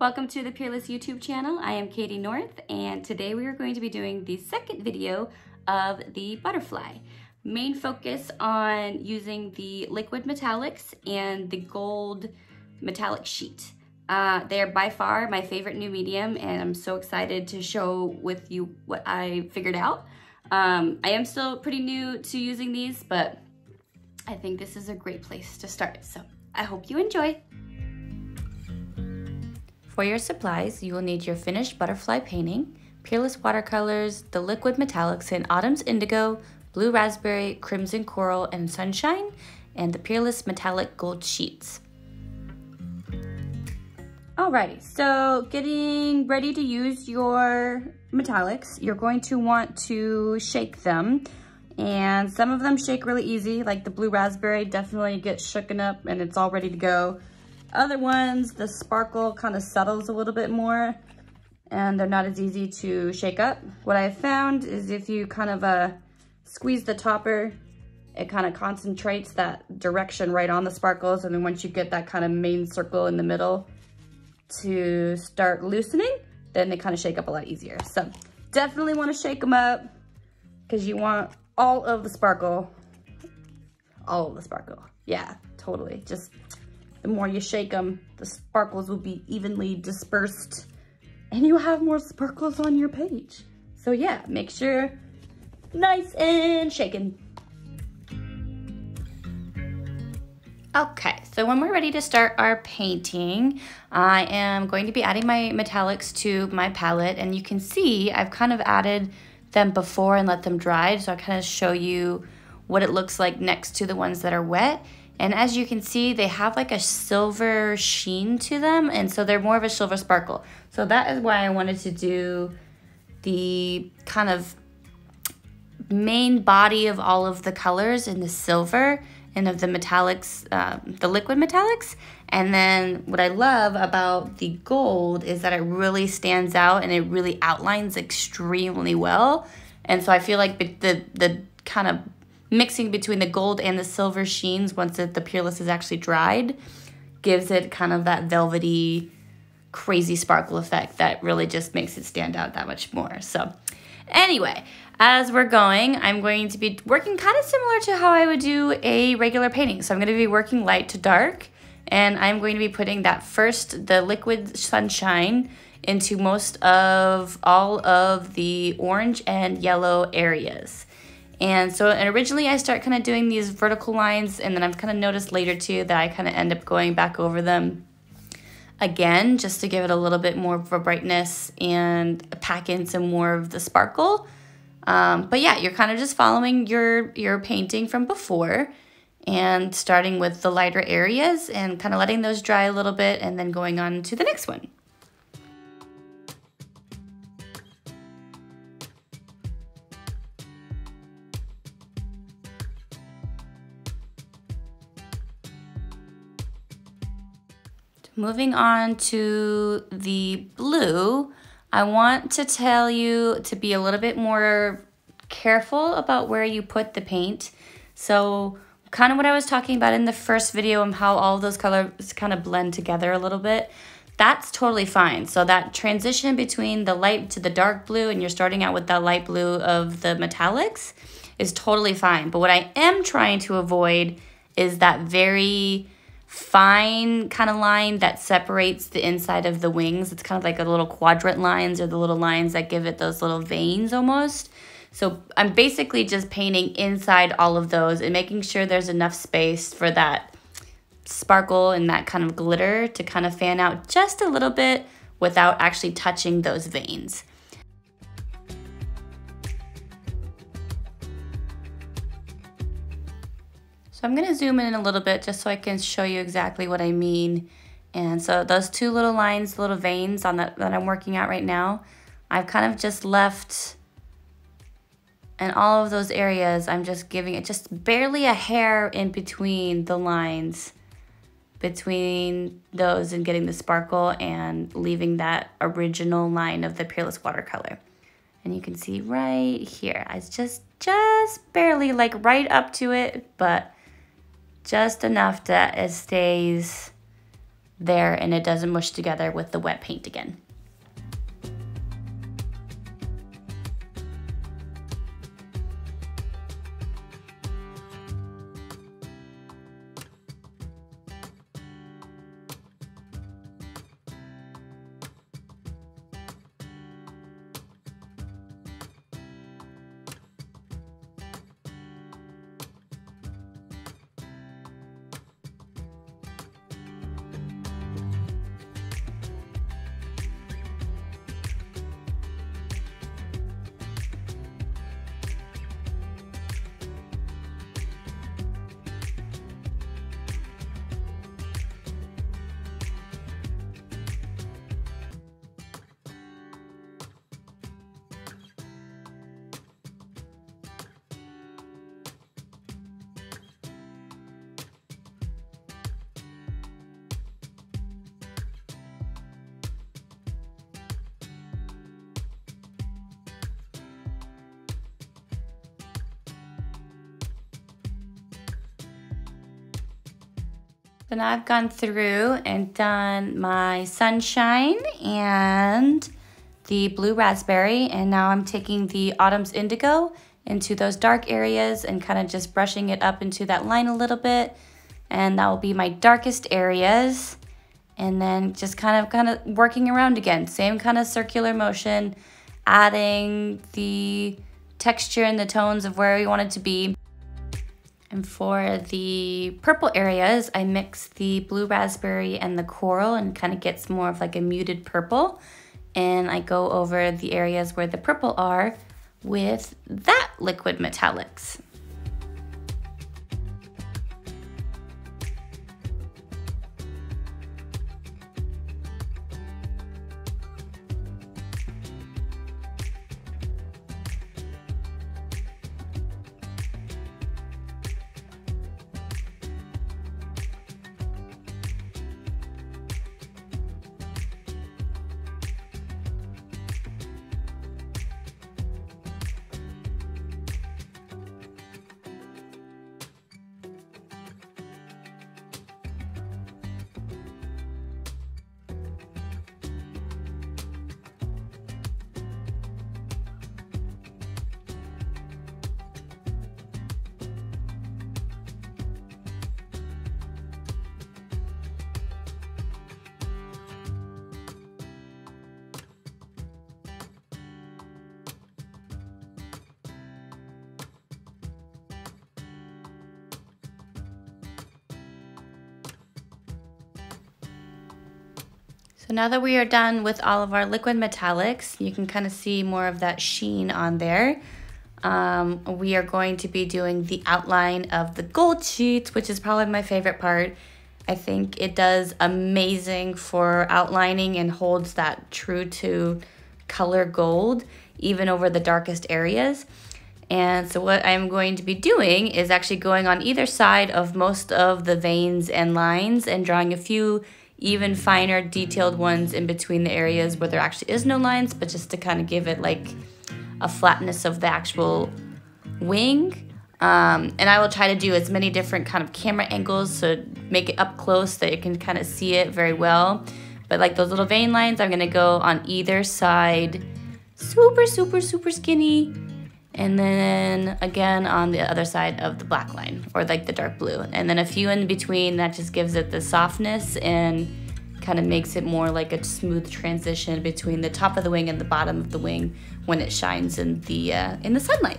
Welcome to the Peerless YouTube channel. I am Caitie North, and today we are going to be doing the second video of the butterfly. Main focus on using the liquid metallics and the gold metallic sheet. They are by far my favorite new medium, and I'm so excited to show with you what I figured out. I am still pretty new to using these, but I think this is a great place to start. So I hope you enjoy. For your supplies, you will need your finished butterfly painting, Peerless Watercolors, the liquid metallics in Autumn's Indigo, Blue Raspberry, Crimson Coral, and Sunshine, and the Peerless Metallic Gold Sheets. Alrighty, so getting ready to use your metallics, you're going to want to shake them. And some of them shake really easy, like the Blue Raspberry definitely gets shooken up and it's all ready to go. Other ones, the sparkle kind of settles a little bit more and they're not as easy to shake up. What I found is if you kind of squeeze the topper, it kind of concentrates that direction right on the sparkles, and then once you get that kind of main circle in the middle to start loosening, then they kind of shake up a lot easier. So definitely want to shake them up because you want all of the sparkle. All of the sparkle. Yeah, totally. Just the more you shake them, the sparkles will be evenly dispersed and you'll have more sparkles on your page. So yeah, make sure nice and shaken. Okay, so when we're ready to start our painting, I am going to be adding my metallics to my palette, and you can see I've kind of added them before and let them dry, so I kind of show you what it looks like next to the ones that are wet. And as you can see, they have like a silver sheen to them, and so they're more of a silver sparkle. So that is why I wanted to do the kind of main body of all of the colors in the silver and of the metallics, the liquid metallics. And then what I love about the gold is that it really stands out and it really outlines extremely well. And so I feel like the kind of mixing between the gold and the silver sheens once the Peerless is actually dried gives it kind of that velvety, crazy sparkle effect that really just makes it stand out that much more. So anyway, as we're going, I'm going to be working kind of similar to how I would do a regular painting. So I'm going to be working light to dark, and I'm going to be putting the liquid Sunshine into most of all of the orange and yellow areas. And so originally I start kind of doing these vertical lines, and then I've kind of noticed later too that I kind of end up going back over them again just to give it a little bit more of a brightness and pack in some more of the sparkle. But yeah, you're kind of just following your painting from before and starting with the lighter areas and kind of letting those dry a little bit and then going on to the next one. Moving on to the blue, I want to tell you to be a little bit more careful about where you put the paint. So kind of what I was talking about in the first video and how all of those colors kind of blend together a little bit, that's totally fine. So that transition between the light to the dark blue and you're starting out with that light blue of the metallics is totally fine. But what I am trying to avoid is that very fine kind of line that separates the inside of the wings. It's kind of like the little quadrant lines or the little lines that give it those little veins almost. So I'm basically just painting inside all of those and making sure there's enough space for that sparkle and that kind of glitter to kind of fan out just a little bit without actually touching those veins. So I'm going to zoom in a little bit just so I can show you exactly what I mean. And so those two little lines, little veins on that I'm working out right now, I've kind of just left in all of those areas. I'm just giving it just barely a hair in between the lines, between those and getting the sparkle and leaving that original line of the Peerless watercolor. And you can see right here, it's just barely like right up to it, but just enough that it stays there and it doesn't mush together with the wet paint again. So now I've gone through and done my sunshine and the blue raspberry, and now I'm taking the autumn's indigo into those dark areas and kind of just brushing it up into that line a little bit, and that will be my darkest areas. And then just kind of working around again, same kind of circular motion, adding the texture and the tones of where we want it to be. And for the purple areas, I mix the blue raspberry and the coral and kind of gets more of like a muted purple. And I go over the areas where the purple are with that liquid metallics. So now that we are done with all of our liquid metallics, you can kind of see more of that sheen on there. We are going to be doing the outline of the gold sheets, which is probably my favorite part. I think it does amazing for outlining and holds that true to color gold, even over the darkest areas. And so what I'm going to be doing is actually going on either side of most of the veins and lines and drawing a few even finer detailed ones in between the areas where there actually is no lines, but just to kind of give it like a flatness of the actual wing. And I will try to do as many different kind of camera angles to make it up close so that you can kind of see it very well. But like those little vein lines, I'm gonna go on either side, super, super, super skinny. And then again on the other side of the black line, or like the dark blue. And then a few in between, that just gives it the softness and kind of makes it more like a smooth transition between the top of the wing and the bottom of the wing when it shines in the sunlight.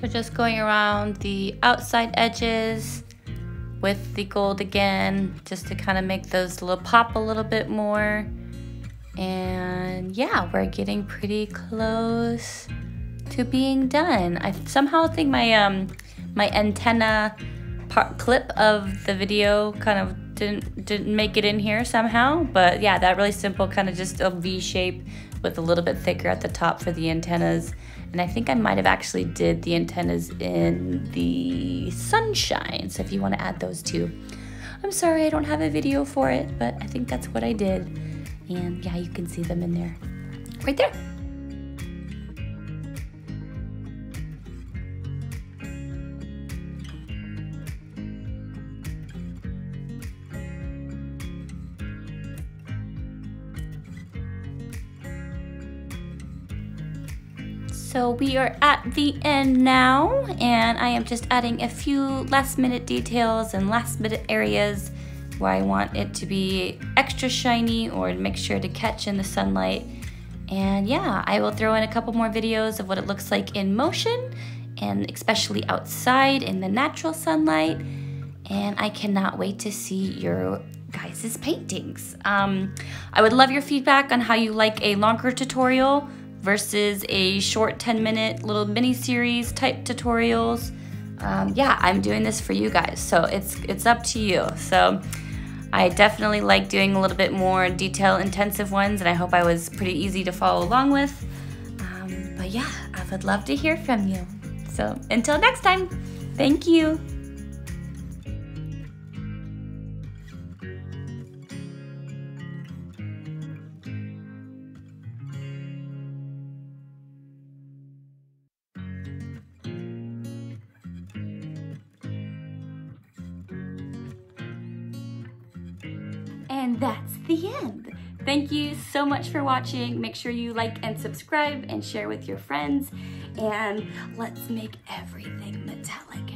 So just going around the outside edges with the gold again, just to kind of make those little pop a little bit more. And yeah, we're getting pretty close to being done. I somehow think my my antenna clip of the video kind of didn't make it in here somehow, but yeah, that really simple kind of just a V shape with a little bit thicker at the top for the antennas. And I think I might have actually did the antennas in the sunshine, so if you want to add those too. I'm sorry I don't have a video for it, but I think that's what I did. And yeah, you can see them in there, right there. So we are at the end now, and I am just adding a few last minute details and last minute areas where I want it to be extra shiny or make sure to catch in the sunlight. And yeah, I will throw in a couple more videos of what it looks like in motion, and especially outside in the natural sunlight. And I cannot wait to see your guys' paintings. I would love your feedback on how you like a longer tutorial versus a short 10-minute little mini series type tutorials. Yeah, I'm doing this for you guys, so it's up to you. So I definitely like doing a little bit more detail intensive ones, and I hope I was pretty easy to follow along with. But yeah, I would love to hear from you. So until next time, thank you. And that's the end. Thank you so much for watching. Make sure you like and subscribe and share with your friends. And let's make everything metallic